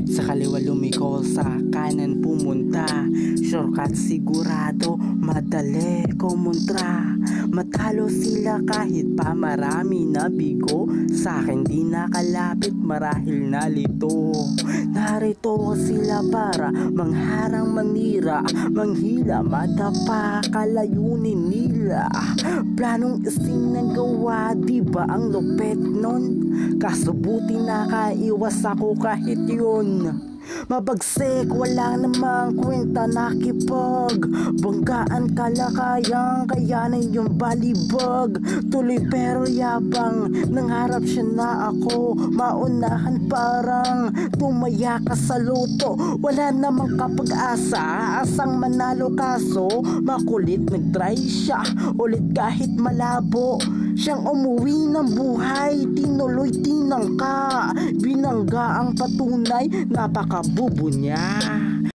Sa kaliwa lumiko, sa kanan pumunta. Shortcut sigurado, madali kumontra. Matalo sila kahit pa marami na bigo. Sa akin di nakalapit marahil nalito. Narito sila para mangharang manira, manghila, madapa, kalayunin nila. Planong isinagawa, diba ang lupet nun? Kaso buti nakaiwas ako kahit yun. Mabagsik, wala namang kwenta nakipag banggaan kalakayang kayanin yung balibag. Tuloy pero yabang, nangarap siya na ako maunahan, parang tumaya ka sa loto. Wala namang kapag-asa, asang manalo kaso makulit nag-try siya ulit kahit malabo. Siyang umuwi ng buhay, tinuloy tinangka, binangga ang patunay, napakabubo niya.